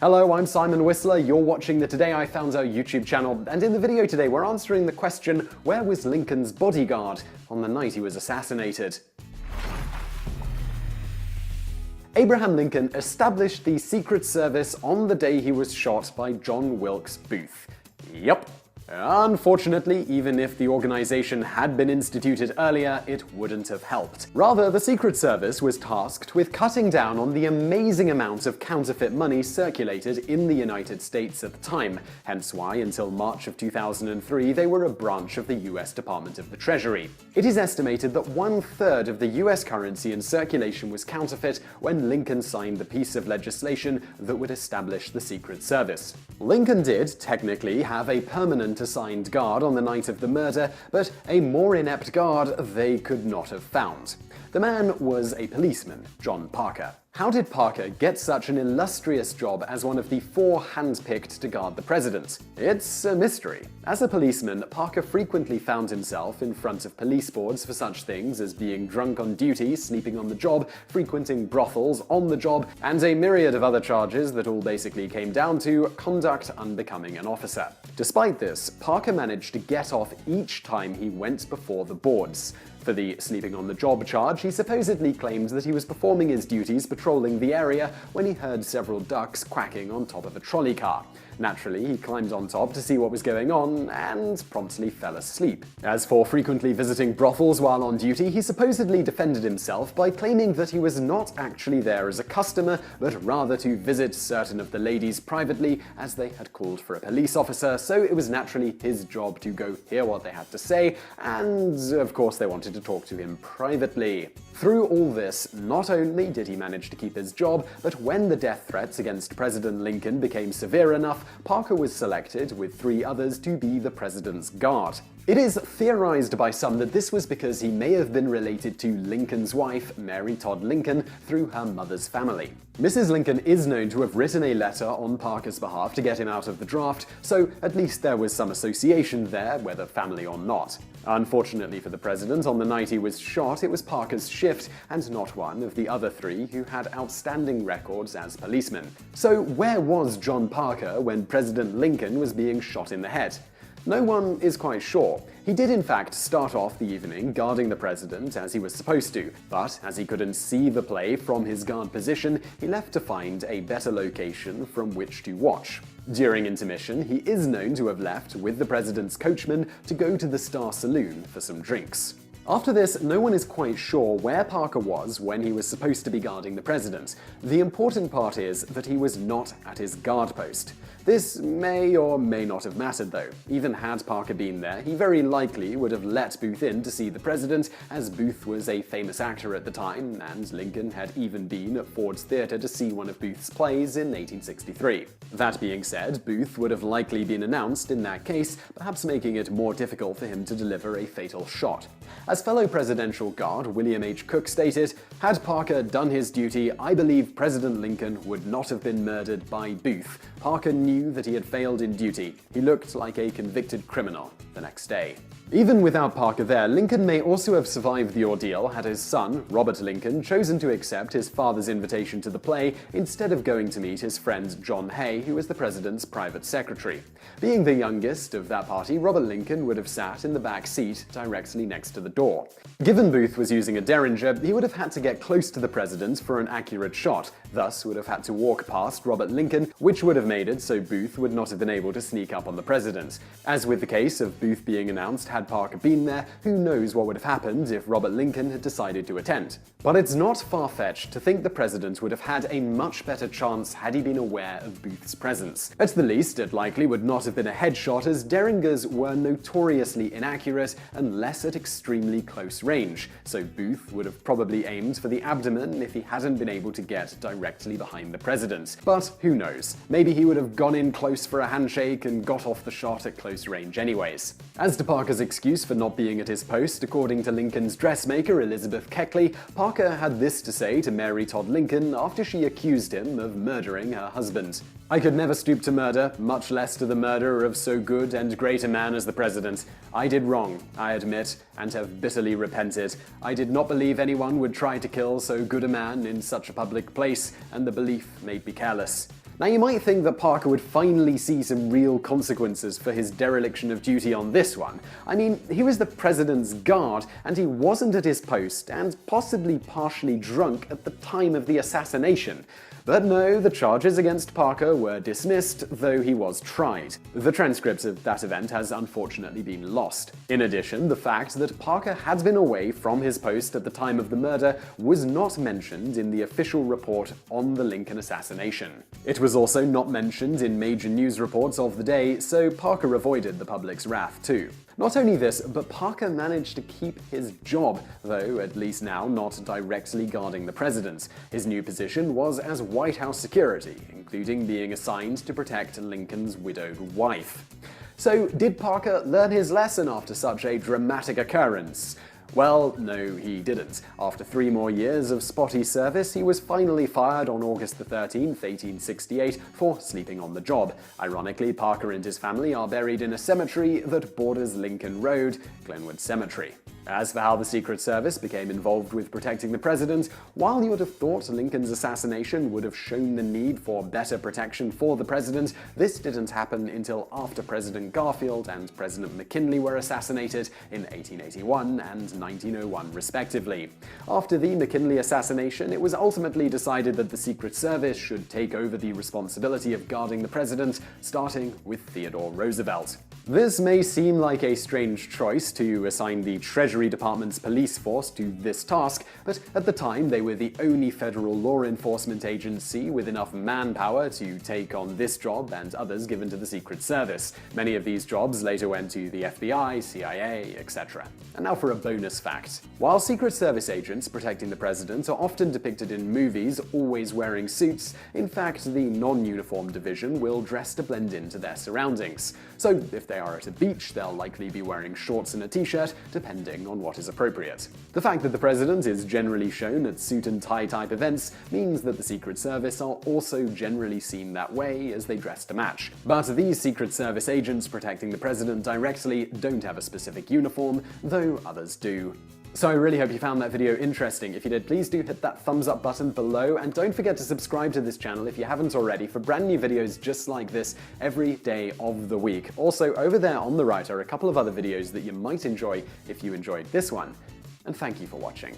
Hello, I'm Simon Whistler, you're watching the Today I Found Out YouTube channel, and in the video today we're answering the question, where was Lincoln's bodyguard on the night he was assassinated? Abraham Lincoln established the Secret Service on the day he was shot by John Wilkes Booth. Yup. Unfortunately, even if the organization had been instituted earlier, it wouldn't have helped. Rather, the Secret Service was tasked with cutting down on the amazing amount of counterfeit money circulated in the United States at the time, hence why, until March of 2003, they were a branch of the US Department of the Treasury. It is estimated that 1/3 of the US currency in circulation was counterfeit when Lincoln signed the piece of legislation that would establish the Secret Service. Lincoln did, technically, have a permanent assigned guard on the night of the murder, but a more inept guard they could not have found. The man was a policeman, John Parker. How did Parker get such an illustrious job as one of the 4 handpicked to guard the president? It's a mystery. As a policeman, Parker frequently found himself in front of police boards for such things as being drunk on duty, sleeping on the job, frequenting brothels on the job, and a myriad of other charges that all basically came down to conduct unbecoming an officer. Despite this, Parker managed to get off each time he went before the boards. For the sleeping on the job charge, he supposedly claimed that he was performing his duties patrolling the area when he heard several ducks quacking on top of a trolley car. Naturally, he climbed on top to see what was going on and promptly fell asleep. As for frequently visiting brothels while on duty, he supposedly defended himself by claiming that he was not actually there as a customer, but rather to visit certain of the ladies privately as they had called for a police officer, so it was naturally his job to go hear what they had to say, and of course they wanted to talk to him privately. Through all this, not only did he manage to keep his job, but when the death threats against President Lincoln became severe enough, Parker was selected, with 3 others, to be the president's guard. It is theorized by some that this was because he may have been related to Lincoln's wife, Mary Todd Lincoln, through her mother's family. Mrs. Lincoln is known to have written a letter on Parker's behalf to get him out of the draft, so at least there was some association there, whether family or not. Unfortunately for the president, on the night he was shot, it was Parker's shift and not one of the other 3 who had outstanding records as policemen. So where was John Parker when President Lincoln was being shot in the head? No one is quite sure. He did in fact start off the evening guarding the president as he was supposed to, but as he couldn't see the play from his guard position, he left to find a better location from which to watch. During intermission, he is known to have left with the president's coachman to go to the Star Saloon for some drinks. After this, no one is quite sure where Parker was when he was supposed to be guarding the president. The important part is that he was not at his guard post. This may or may not have mattered though. Even had Parker been there, he very likely would have let Booth in to see the president, as Booth was a famous actor at the time, and Lincoln had even been at Ford's Theatre to see one of Booth's plays in 1863. That being said, Booth would have likely been announced in that case, perhaps making it more difficult for him to deliver a fatal shot. As fellow presidential guard William H. Cook stated, "Had Parker done his duty, I believe President Lincoln would not have been murdered by Booth. Parker knew that he had failed in duty. He looked like a convicted criminal the next day." Even without Parker there, Lincoln may also have survived the ordeal had his son, Robert Lincoln, chosen to accept his father's invitation to the play instead of going to meet his friend John Hay, who was the president's private secretary. Being the youngest of that party, Robert Lincoln would have sat in the back seat directly next to the door. Given Booth was using a derringer, he would have had to get close to the president for an accurate shot, thus would have had to walk past Robert Lincoln, which would have made it so Booth would not have been able to sneak up on the president. As with the case of Booth being announced, had Parker been there, who knows what would have happened if Robert Lincoln had decided to attend. But it's not far-fetched to think the president would have had a much better chance had he been aware of Booth's presence. At the least, it likely would not have been a headshot, as derringers were notoriously inaccurate unless at extremely close range, so Booth would have probably aimed for the abdomen if he hadn't been able to get directly behind the president. But who knows? Maybe he would have gone in close for a handshake and got off the shot at close range anyways. As to Parker's excuse for not being at his post, according to Lincoln's dressmaker Elizabeth Keckley, Parker had this to say to Mary Todd Lincoln after she accused him of murdering her husband. "I could never stoop to murder, much less to the murder of so good and great a man as the president. I did wrong, I admit, and have bitterly repented. I did not believe anyone would try to kill so good a man in such a public place, and the belief made me careless. Now, you might think that Parker would finally see some real consequences for his dereliction of duty on this one. I mean, he was the president's guard, and he wasn't at his post, and possibly partially drunk at the time of the assassination. But no, the charges against Parker were dismissed, though he was tried. The transcript of that event has unfortunately been lost. In addition, the fact that Parker had been away from his post at the time of the murder was not mentioned in the official report on the Lincoln assassination. It was also not mentioned in major news reports of the day, so Parker avoided the public's wrath too. Not only this, but Parker managed to keep his job, though at least now not directly guarding the president. His new position was as White House security, including being assigned to protect Lincoln's widowed wife. So, did Parker learn his lesson after such a dramatic occurrence? Well, no, he didn't. After 3 more years of spotty service, he was finally fired on August 13, 1868, for sleeping on the job. Ironically, Parker and his family are buried in a cemetery that borders Lincoln Road, Glenwood Cemetery. As for how the Secret Service became involved with protecting the president, while you would have thought Lincoln's assassination would have shown the need for better protection for the president, this didn't happen until after President Garfield and President McKinley were assassinated in 1881 and 1901 respectively. After the McKinley assassination, it was ultimately decided that the Secret Service should take over the responsibility of guarding the president, starting with Theodore Roosevelt. This may seem like a strange choice to assign the Treasury Department's police force to this task, but at the time they were the only federal law enforcement agency with enough manpower to take on this job and others given to the Secret Service. Many of these jobs later went to the FBI, CIA, etc. And now for a bonus fact. While Secret Service agents protecting the president are often depicted in movies always wearing suits, in fact the non-uniform division will dress to blend into their surroundings. So if they are at a beach, they'll likely be wearing shorts and a t-shirt, depending on what is appropriate. The fact that the president is generally shown at suit and tie type events means that the Secret Service are also generally seen that way as they dress to match. But these Secret Service agents protecting the president directly don't have a specific uniform, though others do. So I really hope you found that video interesting. If you did, please do hit that thumbs up button below, and don't forget to subscribe to this channel if you haven't already for brand new videos just like this every day of the week. Also, over there on the right are a couple of other videos that you might enjoy if you enjoyed this one. And thank you for watching.